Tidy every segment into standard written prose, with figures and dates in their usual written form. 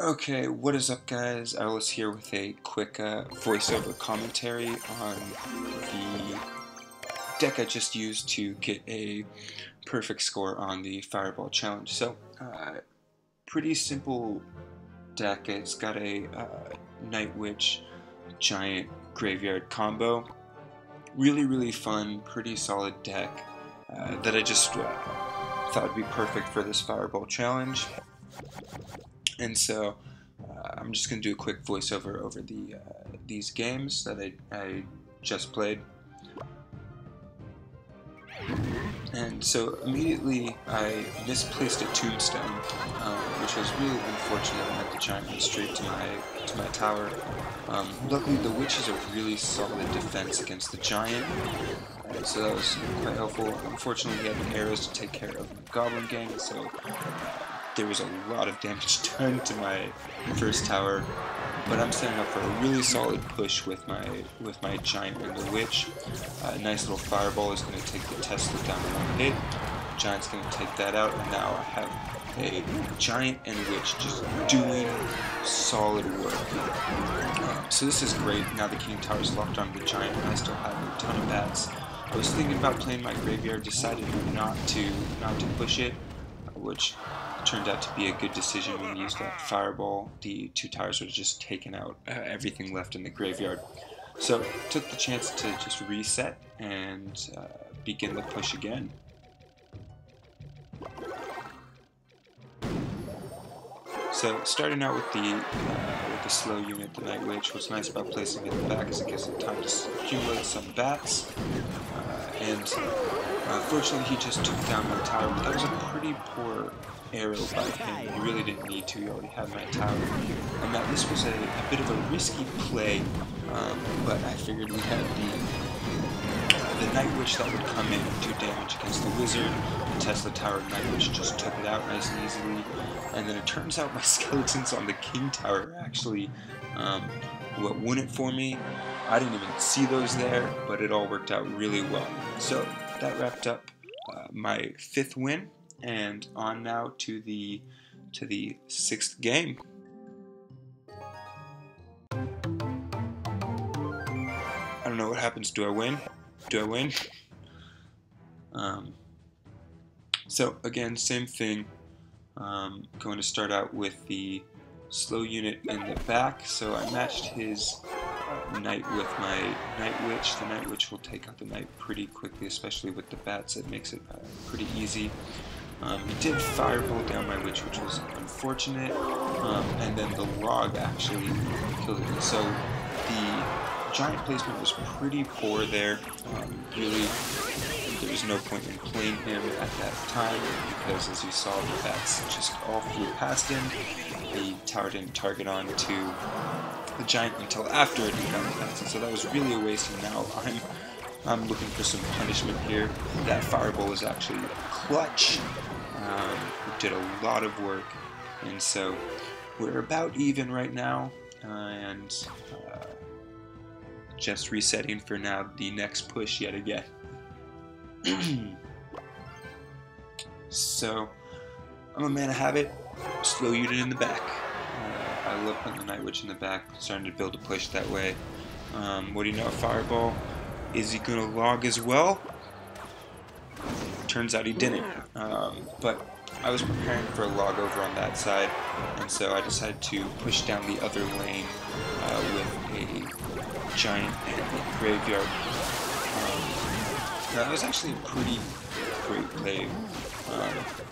Okay, what is up, guys? I was here with a quick voiceover commentary on the deck I just used to get a perfect score on the Fireball Challenge. So, pretty simple deck. It's got a Night Witch Giant Graveyard combo. Really fun, pretty solid deck that I just thought would be perfect for this Fireball Challenge. And so I'm just going to do a quick voiceover over these games that I just played. And so immediately I misplaced a tombstone, which was really unfortunate. I had the giant went straight to my tower. Luckily the witch is a really solid defense against the giant, so that was quite helpful. Unfortunately he had arrows to take care of the goblin gang, so there was a lot of damage done to my first tower, but I'm setting up for a really solid push with my giant and the witch. A nice little fireball is going to take the Tesla down in one hit. Giant's going to take that out, and now I have a giant and witch just doing solid work. So this is great. Now the king tower is locked on the giant, and I still have a ton of bats. I was thinking about playing my graveyard, decided not to push it, which turned out to be a good decision when we used that fireball. The two towers would have just taken out everything left in the graveyard. So took the chance to just reset and begin the push again. So starting out with the slow unit, the Night Witch. What's nice about placing it in the back is it gives it time to accumulate some bats. Fortunately he just took down my tower, but that was a pretty poor arrow by him. He really didn't need to, he already had my tower. And that this was a bit of a risky play, but I figured we had the Night Witch that would come in and do damage against the wizard. The Tesla Tower Night Witch just took it out nice and easily. And then it turns out my skeletons on the King Tower actually what won it for me. I didn't even see those there, but it all worked out really well. So that wrapped up my 5th win, and on now to the 6th game. I don't know what happens. Do I win? Do I win? So again, same thing. Going to start out with the slow unit in the back. So I matched his knight with my Night Witch. The Night Witch will take out the knight pretty quickly, especially with the bats. It makes it pretty easy. He did fireball down my witch, which was unfortunate, and then the log actually killed it. So the giant placement was pretty poor there. Really, there was no point in playing him at that time because, as you saw, the bats just all flew past him. The tower didn't target on to the giant until after it got the bats, and so that was really a waste. And now I'm looking for some punishment here. That fireball was actually clutch. It did a lot of work, and so we're about even right now, and just resetting for now the next push yet again. So I'm a man of habit, slow unit in the back. I love putting the Night Witch in the back, starting to build a push that way. What do you know, fireball? Is he gonna log as well? Turns out he didn't, but I was preparing for a log over on that side, and so I decided to push down the other lane with a giant and a graveyard. That was actually a pretty great play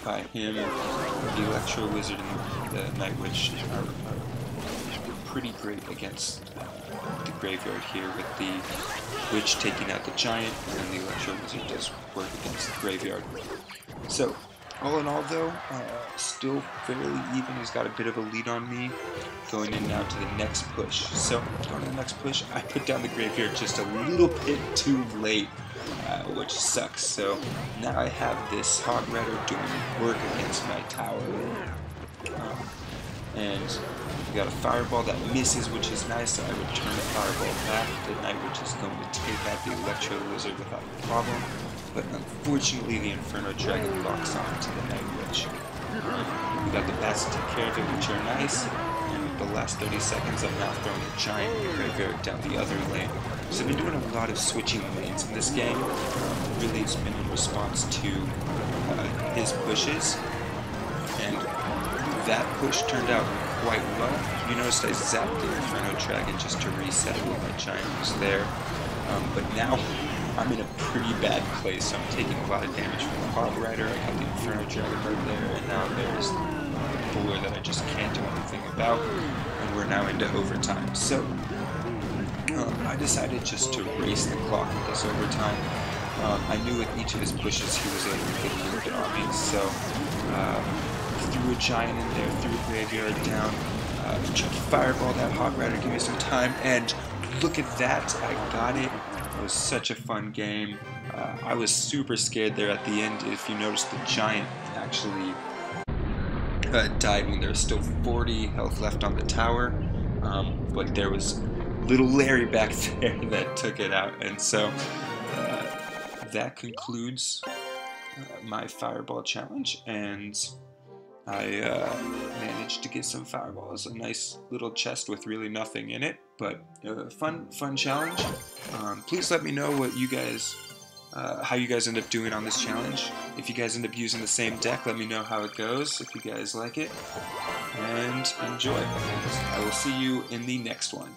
by him. The Electro Wizard and the Night Witch are pretty great against the graveyard here, with the Witch taking out the giant, and then the Electro Wizard does work against the graveyard. So, all in all though, still fairly even. He's got a bit of a lead on me. Going in now to the next push. So, on the next push, I put down the graveyard just a little bit too late, which sucks. So, now I have this Hog Rider doing work against my tower. And we got a fireball that misses, which is nice, so I return the fireball back. The Night Witch is going to take out the Electro Wizard without a problem, but unfortunately the Inferno Dragon locks on to the Night Witch. We got the bats to take care of it, which are nice, the last 30 seconds, I'm now throwing a giant graveyard down the other lane. So I've been doing a lot of switching lanes in this game. Really, it's been in response to his pushes, and that push turned out quite well. You noticed I zapped the Inferno Dragon just to reset while my giant was there. But now I'm in a pretty bad place. I'm taking a lot of damage from the Hog Rider. I got the Inferno Dragon right there, and now there's the Bowler that I just can't do anything about, and we're now into overtime. So I decided just to race the clock with this overtime. I knew with each of his pushes he was able to get a really good army, so threw a giant in there, threw a graveyard down, tried to fireball that Hog Rider, give me some time, and look at that, I got it. It was such a fun game. I was super scared there at the end. If you notice, the giant actually died when there was still 40 health left on the tower, but there was little Larry back there that took it out, and so that concludes my fireball challenge, and I managed to get some fireballs. A nice little chest with really nothing in it, but fun challenge. Please let me know what you guys, how you guys end up doing on this challenge. If you guys end up using the same deck, let me know how it goes, if you guys like it, and enjoy. I will see you in the next one.